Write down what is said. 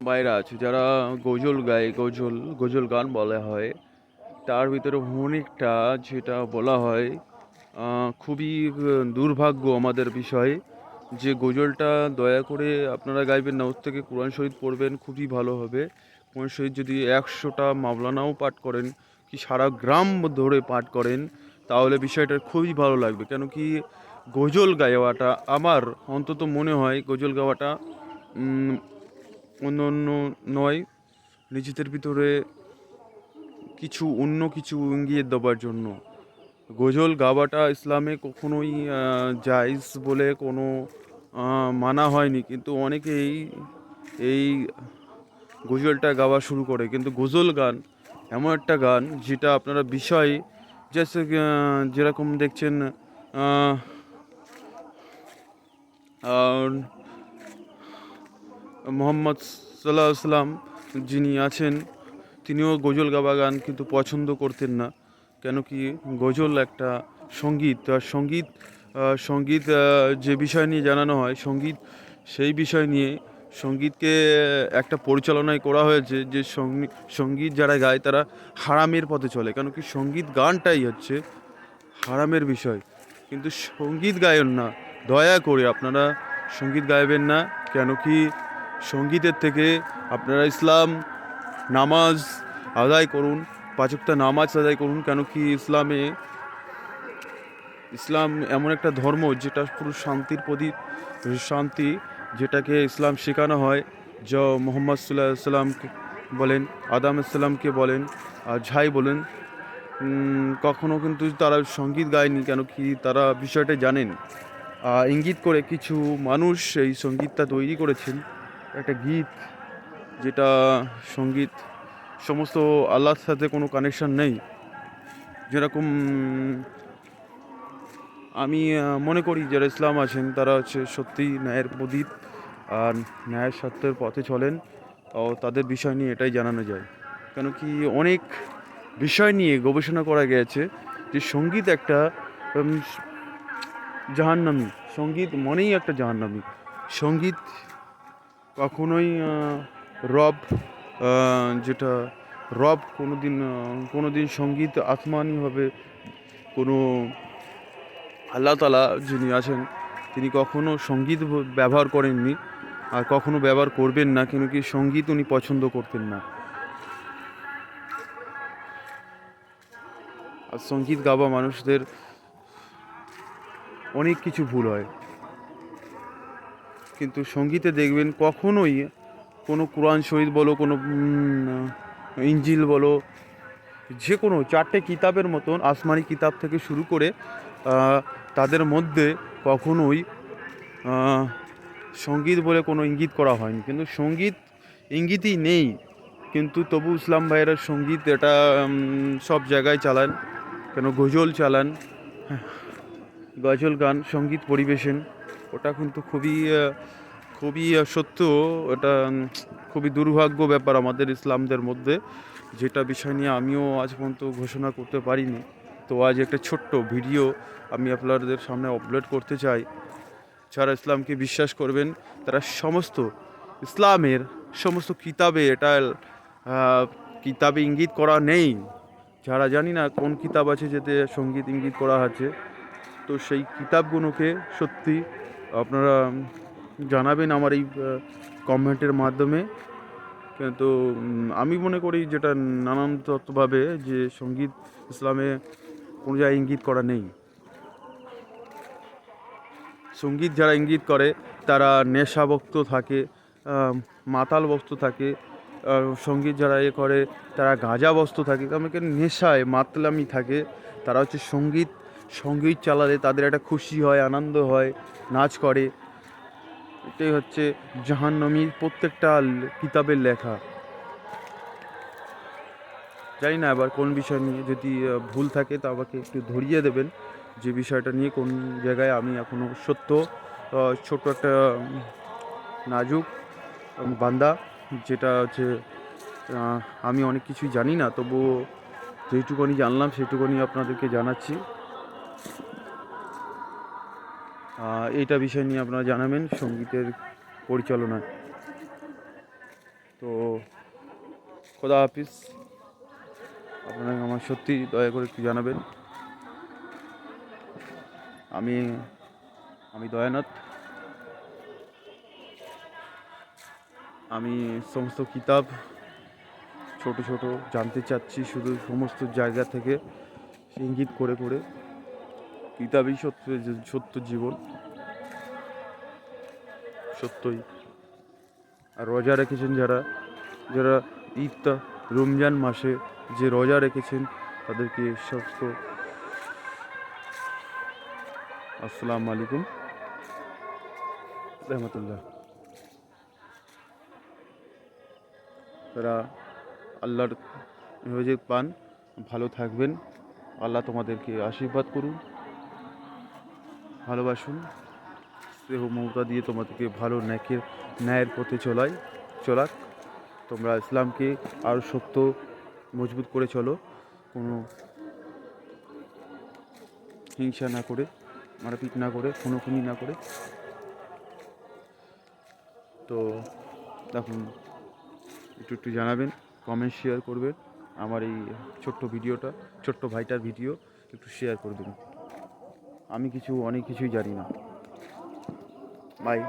বাইরা আছে যারা গজল গায়, গজল গান বলা হয়। তার ভিতরে অনেকটা যেটা বলা হয় খুবই দুর্ভাগ্য আমাদের বিষয় যে গজলটা দয়া করে আপনারা গাইবেন না, ওর থেকে কোরআন শরীফ পড়বেন, খুবই ভালো হবে। কোরআন শরীফ যদি 100টা মাওলানাও পাঠ করেন, কি সারা গ্রাম ধরে পাঠ করেন, তাহলে বিষয়টা খুবই ভালো লাগবে। কেন কি গজল গাওয়াটা আমার অন্তত মনে হয় গজল গাওয়াটা উম, অন্য অন্য নয়, নিজেদের ভিতরে কিছু অন্য কিছু ইঙ্গিত দেওয়ার জন্য। গজল গাওয়াটা ইসলামে কখনোই জায়েজ বলে কোনো মানা হয়নি, কিন্তু অনেকেই এই গজলটা গাওয়া শুরু করে। কিন্তু গজল গান এমন একটা গান যেটা আপনারা বিষয় জাস্ট যেরকম দেখছেন আহ, আহ, মোহাম্মদ সাল্লাহ সাল্লাম যিনি আছেন, তিনিও গজল গাওয়া গান কিন্তু পছন্দ করতেন না। কেন কি গজল একটা সঙ্গীত, আর সঙ্গীত যে বিষয় নিয়ে জানানো হয় সঙ্গীত, সেই বিষয় নিয়ে সঙ্গীতকে একটা পরিচালনায় করা হয়েছে যে সঙ্গীত যারা গায় তারা হারামের পথে চলে। কেন কি সঙ্গীত গানটাই হচ্ছে হারামের বিষয়। কিন্তু সঙ্গীত গায়ন না, দয়া করে আপনারা সঙ্গীত গাইবেন না। কেন কি সঙ্গীতের থেকে আপনারা নামাজ আদায় করুন, 5 ওয়াক্ত নামাজ আদায় করুন। কেন কি ইসলাম এমন একটা ধর্ম যেটা পুরো শান্তির প্রদীপ, শান্তি, যেটাকে ইসলাম শেখানো হয়। যা মোহাম্মদ সাল্লাহ সাল্লামকে বলেন, আদম সাল্লামকে বলেন, আর যাই বলেন, কখনো কিন্তু তারা সঙ্গীত গায়নি। কেন কি তারা বিষয়টা জানেন। ইঙ্গিত করে কিছু মানুষ এই সঙ্গীতটা তৈরি করেছেন, একটা গীত যেটা সঙ্গীত সমস্ত আল্লাহর সাথে কোনো কানেকশন নেই। যেরকম আমি মনে করি যারা ইসলাম আছেন তারা হচ্ছে সত্যিই ন্যায়ের প্রদীপ, আর ন্যায়ের সত্যের পথে চলেন। ও তাদের বিষয় নিয়ে এটাই জানানো যায়। কেন কি অনেক বিষয় নিয়ে গবেষণা করা গিয়েছে যে সঙ্গীত একটা উম, জাহান্নামী, সঙ্গীত মনেই একটা জাহান্নামী। সঙ্গীত কখনোই রব, যেটা রব কোনো দিন সঙ্গীত আসমানিভাবে কোনো আল্লাহ তালা যিনি আছেন তিনি কখনো সঙ্গীত ব্যবহার করেননি, আর কখনো ব্যবহার করবেন না। কেন কি সঙ্গীত উনি পছন্দ করতেন না। আর সঙ্গীত গাওয়া মানুষদের অনেক কিছু ভুল হয়। কিন্তু সঙ্গীতে দেখবেন কখনোই কোনো কোরআন শরীফ বলো, কোনো ইঞ্জিল বলো, যে কোনো 4টে কিতাবের মতন আসমানি কিতাব থেকে শুরু করে তাদের মধ্যে কখনোই সঙ্গীত বলে কোনো ইঙ্গিত করা হয়নি। কিন্তু সঙ্গীত ইঙ্গিতই নেই, কিন্তু তবু ইসলাম ভাইয়েরা সঙ্গীত এটা সব জায়গায় চালান। কেন গজল চালান, গজল গান সঙ্গীত পরিবেশন, ওটা কিন্তু খুবই সত্য। এটা খুবই দুর্ভাগ্য ব্যাপার আমাদের ইসলামদের মধ্যে, যেটা বিষয় নিয়ে আমিও আজ পর্যন্ত ঘোষণা করতে পারিনি। তো আজ একটা ছোট্ট ভিডিও আমি আপনাদের সামনে আপলোড করতে চাই। যারা ইসলামকে বিশ্বাস করবেন তারা ইসলামের সমস্ত কিতাবে এটা কিতাবে ইঙ্গিত করা নেই। যারা জানি না কোন কিতাব আছে যেতে সঙ্গীত ইঙ্গিত করা আছে, তো সেই কিতাবগুলোকে সত্যি আপনারা জানাবেন আমার এই কমেন্টের মাধ্যমে। কিন্তু আমি মনে করি যেটা নানান তত্ত্বভাবে যে সঙ্গীত ইসলামে কোনো জায়গায় ইঙ্গিত করা নেই। সঙ্গীত যারা ইঙ্গিত করে তারা নেশাভক্ত থাকে, মাতালবস্ত থাকে। সঙ্গীত যারা করে তারা গাঁজাবস্ত থাকে, আমাকে নেশায় মাতলামি থাকে। তারা হচ্ছে সঙ্গীত চালালে তাদের একটা খুশি হয়, আনন্দ হয়, নাচ করে। এটাই হচ্ছে জাহান্নামীর প্রত্যেকটা কিতাবের লেখা। জানি না আবার কোন বিষয় নিয়ে যদি ভুল থাকে তা আমাকে একটু ধরিয়ে দেবেন, যে বিষয়টা নিয়ে কোন জায়গায় আমি এখনও সত্য। ছোট্ট একটা নাজুক বান্দা, যেটা হচ্ছে আমি অনেক কিছুই জানি না, তবুও যেইটুকুনি জানলাম সেইটুকুনি আপনাদেরকে জানাচ্ছি। এইটা বিষয় নিয়ে আপনারা জানাবেন সঙ্গীতের পরিচালনায়। তো খোদা হাফিজ। আপনারা আমার সত্যি দয়া করে একটু জানাবেন। আমি আমি দয়ানাথ। আমি সমস্ত কিতাব ছোট ছোট জানতে চাচ্ছি, শুধু সমস্ত জায়গা থেকে ইঙ্গিত করে করে। কিতাবই সত্য, সত্য জীবন, সত্যই। আর রোজা রেখেছেন যারা, যারা ঈদটা রমজান মাসে যে রোজা রেখেছেন তাদেরকে সমস্ত আসসালামু আলাইকুম রহমতুল্লাহ। তারা আল্লাহর হেফাজত পান, ভালো থাকবেন। আল্লাহ তোমাদেরকে আশীর্বাদ করুন, ভালোবাসুন, স্নেহ মমতা দিয়ে তোমাদেরকে ভালো ন্যায়ের পথে চলাক। তোমরা ইসলামকে আরও শক্ত মজবুত করে চলো, কোনো হিংসা না করে, মারপিট না করে, খুনোখুনি না করে। তো দেখুন, একটু একটু জানাবেন, কমেন্ট শেয়ার করবেন। আমার এই ছোট্ট ভিডিওটা, ছোট্ট ভাইটার ভিডিও একটু শেয়ার করবেন। আমি অনেক কিছুই জানি না। বাই।